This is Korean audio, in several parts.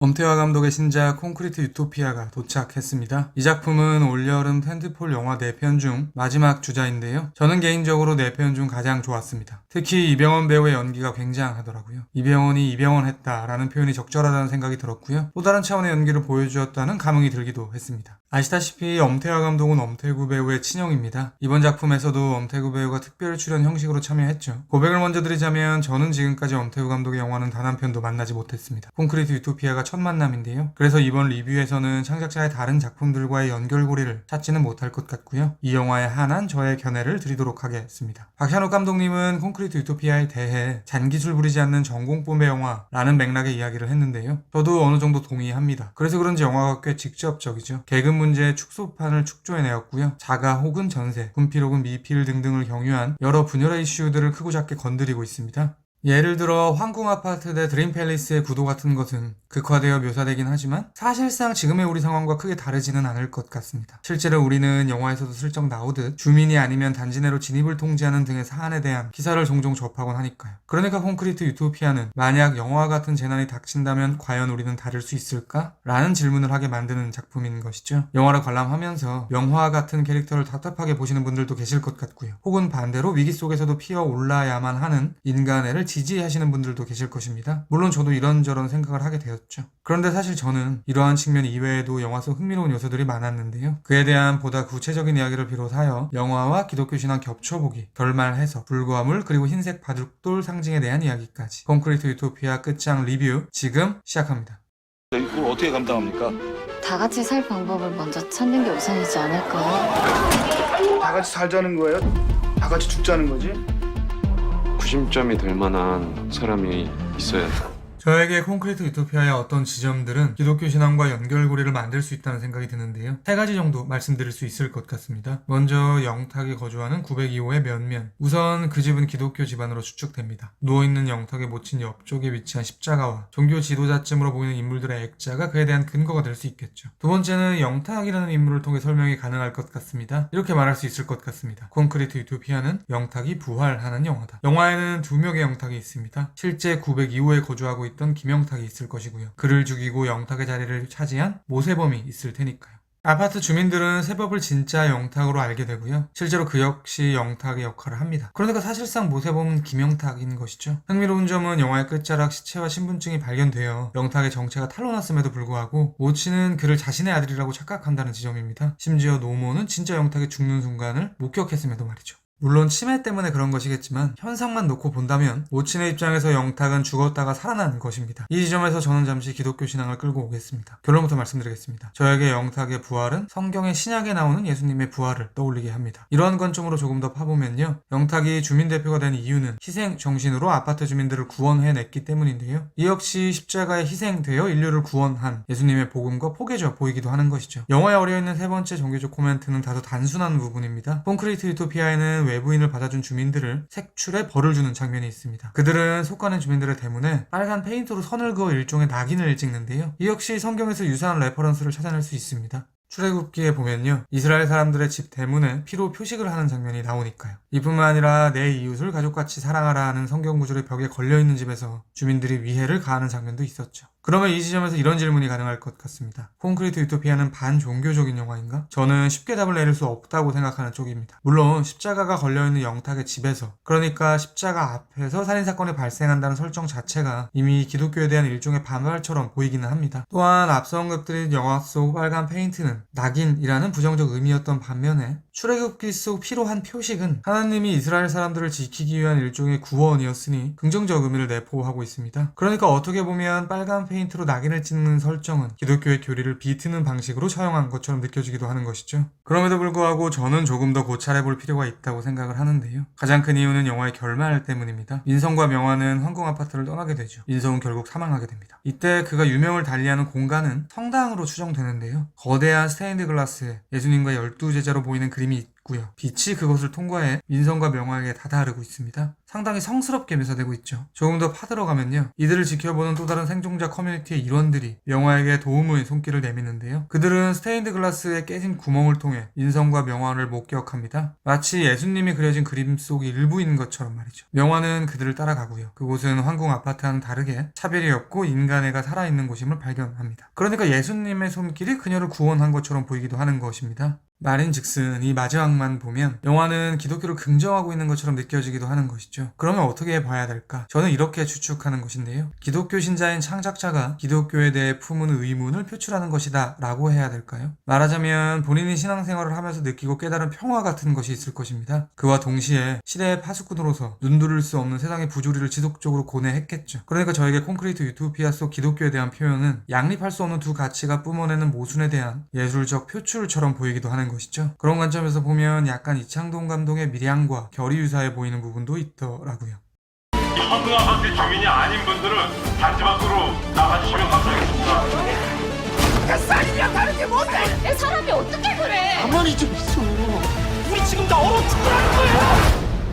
엄태화 감독의 신작 콘크리트 유토피아가 도착했습니다. 이 작품은 올여름 텐트폴 영화 4편 중 마지막 주자인데요. 저는 개인적으로 4편 중 가장 좋았습니다. 특히 이병헌 배우의 연기가 굉장하더라고요. 이병헌이 이병헌했다라는 표현이 적절하다는 생각이 들었고요. 또 다른 차원의 연기를 보여주었다는 감흥이 들기도 했습니다. 아시다시피 엄태화 감독은 엄태구 배우의 친형입니다. 이번 작품에서도 엄태구 배우가 특별 출연 형식으로 참여했죠. 고백을 먼저 드리자면 저는 지금까지 엄태구 감독의 영화는 단 한 편도 만나지 못했습니다. 콘크리트 유토피아가 첫 만남인데요. 그래서 이번 리뷰에서는 창작자의 다른 작품들과의 연결고리를 찾지는 못할 것 같고요. 이 영화에 한한 저의 견해를 드리도록 하겠습니다. 박찬욱 감독님은 콘크리트 유토피아에 대해 잔기술 부리지 않는 전공법의 영화라는 맥락의 이야기를 했는데요. 저도 어느 정도 동의합니다. 그래서 그런지 영화가 꽤 직접적이죠. 계급 문제의 축소판을 축조해내었고요. 자가 혹은 전세, 군필 혹은 미필 등등을 경유한 여러 분열의 이슈들을 크고 작게 건드리고 있습니다. 예를 들어 황궁 아파트 대 드림 팰리스의 구도 같은 것은 극화되어 묘사되긴 하지만 사실상 지금의 우리 상황과 크게 다르지는 않을 것 같습니다. 실제로 우리는 영화에서도 슬쩍 나오듯 주민이 아니면 단지 내로 진입을 통제하는 등의 사안에 대한 기사를 종종 접하곤 하니까요. 그러니까 콘크리트 유토피아는 만약 영화와 같은 재난이 닥친다면 과연 우리는 다를 수 있을까? 라는 질문을 하게 만드는 작품인 것이죠. 영화를 관람하면서 명화와 같은 캐릭터를 답답하게 보시는 분들도 계실 것 같고요. 혹은 반대로 위기 속에서도 피어올라야만 하는 인간애를 지지하시는 분들도 계실 것입니다. 물론 저도 이런저런 생각을 하게 되었죠. 그런데 사실 저는 이러한 측면 이외에도 영화 속 흥미로운 요소들이 많았는데요. 그에 대한 보다 구체적인 이야기를 비롯하여 영화와 기독교 신앙 겹쳐보기, 결말 해석, 불과물 그리고 흰색 바둑돌 상징에 대한 이야기까지 콘크리트 유토피아 끝장 리뷰 지금 시작합니다. 이걸 어떻게 감당합니까? 다 같이 살 방법을 먼저 찾는 게 우선이지 않을까요? 다 같이 살자는 거예요? 다 같이 죽자는 거지? 구심점이 될 만한 사람이 있어야 돼. 저에게 콘크리트 유토피아의 어떤 지점들은 기독교 신앙과 연결고리를 만들 수 있다는 생각이 드는데요. 3가지 정도 말씀드릴 수 있을 것 같습니다. 먼저 영탁이 거주하는 902호의 면면. 우선 그 집은 기독교 집안으로 추측됩니다. 누워있는 영탁의 모친 옆쪽에 위치한 십자가와 종교 지도자쯤으로 보이는 인물들의 액자가 그에 대한 근거가 될 수 있겠죠. 두 번째는 영탁이라는 인물을 통해 설명이 가능할 것 같습니다. 이렇게 말할 수 있을 것 같습니다. 콘크리트 유토피아는 영탁이 부활하는 영화다. 영화에는 2명의 영탁이 있습니다. 실제 902호에 거주하고 있던 김영탁이 있을 것이고요. 그를 죽이고 영탁의 자리를 차지한 모세범이 있을 테니까요. 아파트 주민들은 세법을 진짜 영탁으로 알게 되고요. 실제로 그 역시 영탁의 역할을 합니다. 그러니까 사실상 모세범은 김영탁인 것이죠. 흥미로운 점은 영화의 끝자락 시체와 신분증이 발견되어 영탁의 정체가 탄로났음에도 불구하고 모친은 그를 자신의 아들이라고 착각한다는 지점입니다. 심지어 노모는 진짜 영탁이 죽는 순간을 목격했음에도 말이죠. 물론 치매 때문에 그런 것이겠지만 현상만 놓고 본다면 모친의 입장에서 영탁은 죽었다가 살아난 것입니다. 이 지점에서 저는 잠시 기독교 신앙을 끌고 오겠습니다. 결론부터 말씀드리겠습니다. 저에게 영탁의 부활은 성경의 신약에 나오는 예수님의 부활을 떠올리게 합니다. 이러한 관점으로 조금 더 파보면요. 영탁이 주민대표가 된 이유는 희생 정신으로 아파트 주민들을 구원해냈기 때문인데요. 이 역시 십자가에 희생되어 인류를 구원한 예수님의 복음과 포개져 보이기도 하는 것이죠. 영화에 어려있는 3번째 종교적 코멘트는 다소 단순한 부분입니다. 콘크리트 유토피아에는 외부인을 받아준 주민들을 색출에 벌을 주는 장면이 있습니다. 그들은 속가는 주민들의 대문에 빨간 페인트로 선을 그어 일종의 낙인을 찍는데요. 이 역시 성경에서 유사한 레퍼런스를 찾아낼 수 있습니다. 출애굽기에 보면요. 이스라엘 사람들의 집 대문에 피로 표식을 하는 장면이 나오니까요. 이뿐만 아니라 내 이웃을 가족같이 사랑하라 하는 성경 구절의 벽에 걸려있는 집에서 주민들이 위해를 가하는 장면도 있었죠. 그러면 이 지점에서 이런 질문이 가능할 것 같습니다. 콘크리트 유토피아는 반종교적인 영화인가? 저는 쉽게 답을 내릴 수 없다고 생각하는 쪽입니다. 물론 십자가가 걸려있는 영탁의 집에서, 그러니까 십자가 앞에서 살인사건이 발생한다는 설정 자체가 이미 기독교에 대한 일종의 반발처럼 보이기는 합니다. 또한 앞서 언급드린 영화 속 빨간 페인트는 낙인이라는 부정적 의미였던 반면에 출애굽기 속 피로 한 표식은 하나님이 이스라엘 사람들을 지키기 위한 일종의 구원이었으니 긍정적 의미를 내포하고 있습니다. 그러니까 어떻게 보면 빨간 페인트로 낙인을 찍는 설정은 기독교의 교리를 비트는 방식으로 처형한 것처럼 느껴지기도 하는 것이죠. 그럼에도 불구하고 저는 조금 더 고찰해볼 필요가 있다고 생각을 하는데요. 가장 큰 이유는 영화의 결말 때문입니다. 인성과 명화는 황궁 아파트를 떠나게 되죠. 인성은 결국 사망하게 됩니다. 이때 그가 유명을 달리하는 공간은 성당으로 추정되는데요. 거대한 스테인드 글라스에 예수님과 12제자로 보이는 그림이 있고요. 빛이 그것을 통과해 민성과 명화에게 다다르고 있습니다. 상당히 성스럽게 묘사되고 있죠. 조금 더 파들어가면요, 이들을 지켜보는 또 다른 생존자 커뮤니티의 일원들이 명화에게 도움의 손길을 내미는데요, 그들은 스테인드 글라스에 깨진 구멍을 통해 민성과 명화를 목격합니다. 마치 예수님이 그려진 그림 속 일부인 것처럼 말이죠. 명화는 그들을 따라가고요, 그곳은 황궁 아파트와는 다르게 차별이 없고 인간애가 살아있는 곳임을 발견합니다. 그러니까 예수님의 손길이 그녀를 구원한 것처럼 보이기도 하는 것입니다. 말인즉슨 이 마지막만 보면 영화는 기독교를 긍정하고 있는 것처럼 느껴지기도 하는 것이죠. 그러면 어떻게 봐야 될까? 저는 이렇게 추측하는 것인데요, 기독교 신자인 창작자가 기독교에 대해 품은 의문을 표출하는 것이다 라고 해야 될까요? 말하자면 본인이 신앙생활을 하면서 느끼고 깨달은 평화 같은 것이 있을 것입니다. 그와 동시에 시대의 파수꾼으로서 눈두를 수 없는 세상의 부조리를 지속적으로 고뇌했겠죠. 그러니까 저에게 콘크리트 유토피아 속 기독교에 대한 표현은 양립할 수 없는 두 가치가 뿜어내는 모순에 대한 예술적 표출처럼 보이기도 하는 것이죠. 그런 관점에서 보면 약간 이창동 감독의 밀양과 결이 유사해 보이는 부분도 있더라고요. 이 황궁 아파트 주민이 아닌 분들은 단지 밖으로 나가주시면 감사하겠습니다. 내 사람이 어떻게 그래?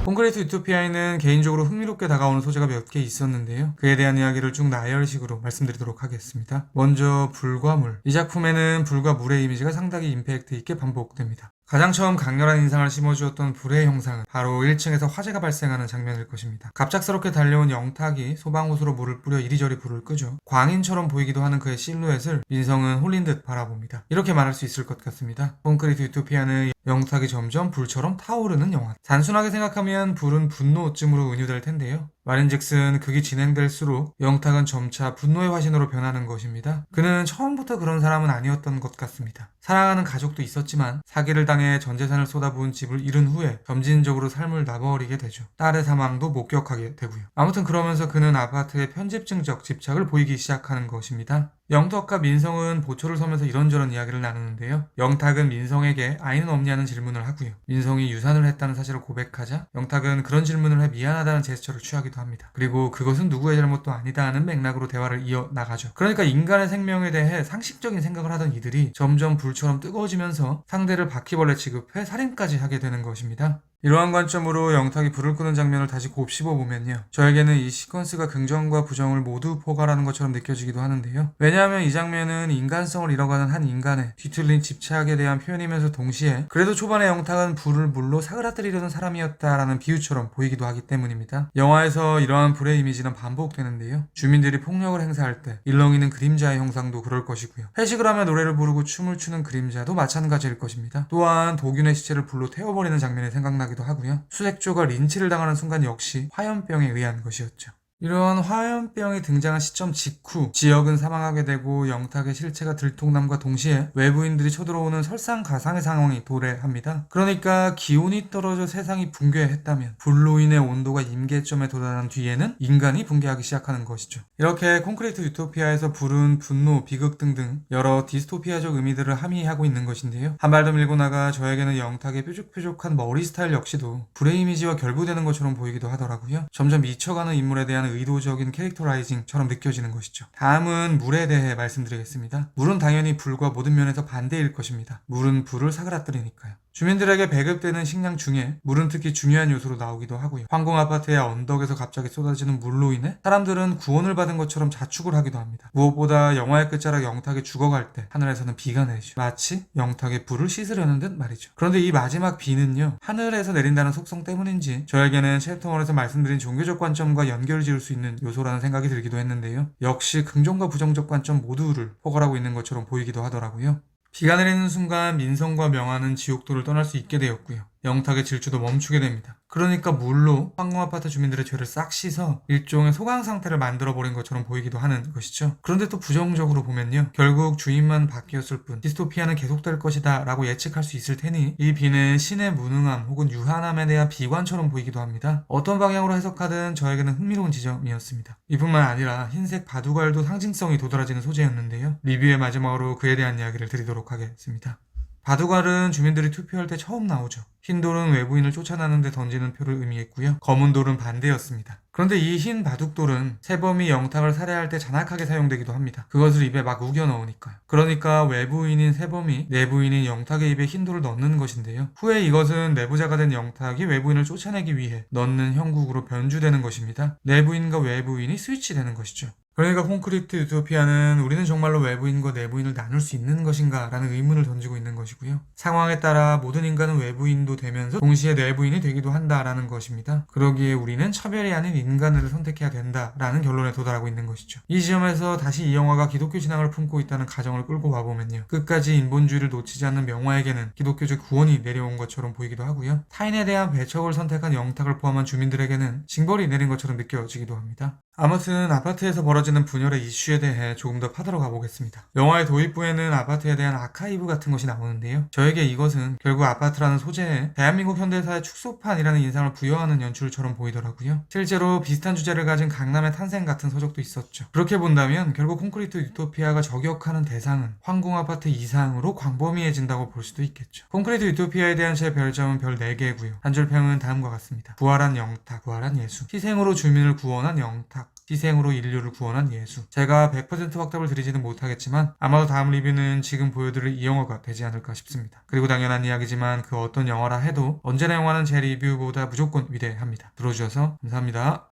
콘크리트 유토피아에는 개인적으로 흥미롭게 다가오는 소재가 몇 개 있었는데요, 그에 대한 이야기를 쭉 나열식으로 말씀드리도록 하겠습니다. 먼저 불과 물. 이 작품에는 불과 물의 이미지가 상당히 임팩트 있게 반복됩니다. 가장 처음 강렬한 인상을 심어주었던 불의 형상은 바로 1층에서 화재가 발생하는 장면일 것입니다. 갑작스럽게 달려온 영탁이 소방호수로 물을 뿌려 이리저리 불을 끄죠. 광인처럼 보이기도 하는 그의 실루엣을 민성은 홀린 듯 바라봅니다. 이렇게 말할 수 있을 것 같습니다. 콘크리트 유토피아는 영탁이 점점 불처럼 타오르는 영화. 단순하게 생각하면 불은 분노쯤으로 은유될 텐데요, 말인즉슨 극이 진행될수록 영탁은 점차 분노의 화신으로 변하는 것입니다. 그는 처음부터 그런 사람은 아니었던 것 같습니다. 사랑하는 가족도 있었지만 사기를 당해 전 재산을 쏟아부은 집을 잃은 후에 점진적으로 삶을 놔버리게 되죠. 딸의 사망도 목격하게 되고요. 아무튼 그러면서 그는 아파트의 편집증적 집착을 보이기 시작하는 것입니다. 영탁과 민성은 보초를 서면서 이런저런 이야기를 나누는데요, 영탁은 민성에게 아이는 없냐는 질문을 하고요, 민성이 유산을 했다는 사실을 고백하자 영탁은 그런 질문을 해 미안하다는 제스처를 취하기도 합니다. 그리고 그것은 누구의 잘못도 아니다 하는 맥락으로 대화를 이어나가죠. 그러니까 인간의 생명에 대해 상식적인 생각을 하던 이들이 점점 불처럼 뜨거워지면서 상대를 바퀴벌레 취급해 살인까지 하게 되는 것입니다. 이러한 관점으로 영탁이 불을 끄는 장면을 다시 곱씹어보면요, 저에게는 이 시퀀스가 긍정과 부정을 모두 포괄하는 것처럼 느껴지기도 하는데요, 왜냐하면 이 장면은 인간성을 잃어가는 한 인간의 뒤틀린 집착에 대한 표현이면서 동시에 그래도 초반에 영탁은 불을 물로 사그라뜨리려는 사람이었다라는 비유처럼 보이기도 하기 때문입니다. 영화에서 이러한 불의 이미지는 반복되는데요, 주민들이 폭력을 행사할 때 일렁이는 그림자의 형상도 그럴 것이고요, 회식을 하며 노래를 부르고 춤을 추는 그림자도 마찬가지일 것입니다. 또한 도균의 시체를 불로 태워버리는 장면이 생각나기도 하고요, 수색조가 린치를 당하는 순간 역시 화염병에 의한 것이었죠. 이러한 화염병이 등장한 시점 직후 지역은 사망하게 되고 영탁의 실체가 들통남과 동시에 외부인들이 쳐들어오는 설상가상의 상황이 도래합니다. 그러니까 기온이 떨어져 세상이 붕괴했다면 불로 인해 온도가 임계점에 도달한 뒤에는 인간이 붕괴하기 시작하는 것이죠. 이렇게 콘크리트 유토피아에서 불은 분노, 비극 등등 여러 디스토피아적 의미들을 함의하고 있는 것인데요, 한 발 더 밀고 나가 저에게는 영탁의 뾰족뾰족한 머리 스타일 역시도 불의 이미지와 결부되는 것처럼 보이기도 하더라고요. 점점 미쳐가는 인물에 대한 의도적인 캐릭터라이징처럼 느껴지는 것이죠. 다음은 물에 대해 말씀드리겠습니다. 물은 당연히 불과 모든 면에서 반대일 것입니다. 물은 불을 사그라뜨리니까요. 주민들에게 배급되는 식량 중에 물은 특히 중요한 요소로 나오기도 하고요, 황궁 아파트의 언덕에서 갑자기 쏟아지는 물로 인해 사람들은 구원을 받은 것처럼 자축을 하기도 합니다. 무엇보다 영화의 끝자락 영탁이 죽어갈 때 하늘에서는 비가 내리죠. 마치 영탁의 불을 씻으려는 듯 말이죠. 그런데 이 마지막 비는요, 하늘에서 내린다는 속성 때문인지 저에게는 챕터 1에서 말씀드린 종교적 관점과 연결 지을 수 있는 요소라는 생각이 들기도 했는데요, 역시 긍정과 부정적 관점 모두를 포괄하고 있는 것처럼 보이기도 하더라고요. 비가 내리는 순간 민성과 명화는 지옥도를 떠날 수 있게 되었고요, 영탁의 질주도 멈추게 됩니다. 그러니까 물로 황궁 아파트 주민들의 죄를 싹 씻어 일종의 소강 상태를 만들어버린 것처럼 보이기도 하는 것이죠. 그런데 또 부정적으로 보면요, 결국 주인만 바뀌었을 뿐 디스토피아는 계속될 것이다 라고 예측할 수 있을 테니 이 비는 신의 무능함 혹은 유한함에 대한 비관처럼 보이기도 합니다. 어떤 방향으로 해석하든 저에게는 흥미로운 지점이었습니다. 이뿐만 아니라 흰색 바둑알도 상징성이 도드라지는 소재였는데요, 리뷰의 마지막으로 그에 대한 이야기를 드리도록 하겠습니다. 바둑알은 주민들이 투표할 때 처음 나오죠. 흰 돌은 외부인을 쫓아나는데 던지는 표를 의미했고요. 검은 돌은 반대였습니다. 그런데 이 흰 바둑돌은 세범이 영탁을 살해할 때 잔악하게 사용되기도 합니다. 그것을 입에 막 우겨 넣으니까요. 그러니까 외부인인 세범이 내부인인 영탁의 입에 흰 돌을 넣는 것인데요. 후에 이것은 내부자가 된 영탁이 외부인을 쫓아내기 위해 넣는 형국으로 변주되는 것입니다. 내부인과 외부인이 스위치되는 것이죠. 그러니까 콘크리트 유토피아는 우리는 정말로 외부인과 내부인을 나눌 수 있는 것인가 라는 의문을 던지고 있는 것이고요. 상황에 따라 모든 인간은 외부인도 되면서 동시에 내부인이 되기도 한다라는 것입니다. 그러기에 우리는 차별이 아닌 인간을 선택해야 된다라는 결론에 도달하고 있는 것이죠. 이 지점에서 다시 이 영화가 기독교 신앙을 품고 있다는 가정을 끌고 와보면요. 끝까지 인본주의를 놓치지 않는 명화에게는 기독교적 구원이 내려온 것처럼 보이기도 하고요. 타인에 대한 배척을 선택한 영탁을 포함한 주민들에게는 징벌이 내린 것처럼 느껴지기도 합니다. 아무튼 아파트에서 벌어지는 분열의 이슈에 대해 조금 더 파들어 가보겠습니다. 영화의 도입부에는 아파트에 대한 아카이브 같은 것이 나오는데요. 저에게 이것은 결국 아파트라는 소재에 대한민국 현대사의 축소판이라는 인상을 부여하는 연출처럼 보이더라고요. 실제로 비슷한 주제를 가진 강남의 탄생 같은 서적도 있었죠. 그렇게 본다면 결국 콘크리트 유토피아가 저격하는 대상은 황궁아파트 이상으로 광범위해진다고 볼 수도 있겠죠. 콘크리트 유토피아에 대한 제 별점은 별 4개고요. 한 줄 평은 다음과 같습니다. 부활한 영탁, 부활한 예수. 희생으로 주민을 구원한 영탁. 희생으로 인류를 구원한 예수. 제가 100% 확답을 드리지는 못하겠지만 아마도 다음 리뷰는 지금 보여드릴 이 영화가 되지 않을까 싶습니다. 그리고 당연한 이야기지만 그 어떤 영화라 해도 언제나 영화는 제 리뷰보다 무조건 위대합니다. 들어주셔서 감사합니다.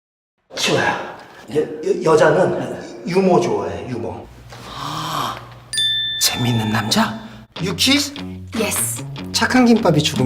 치호야, 여자는 유머 좋아해, 유머. 재밌는 남자? 유키스? 예스. 착한 김밥이 죽으면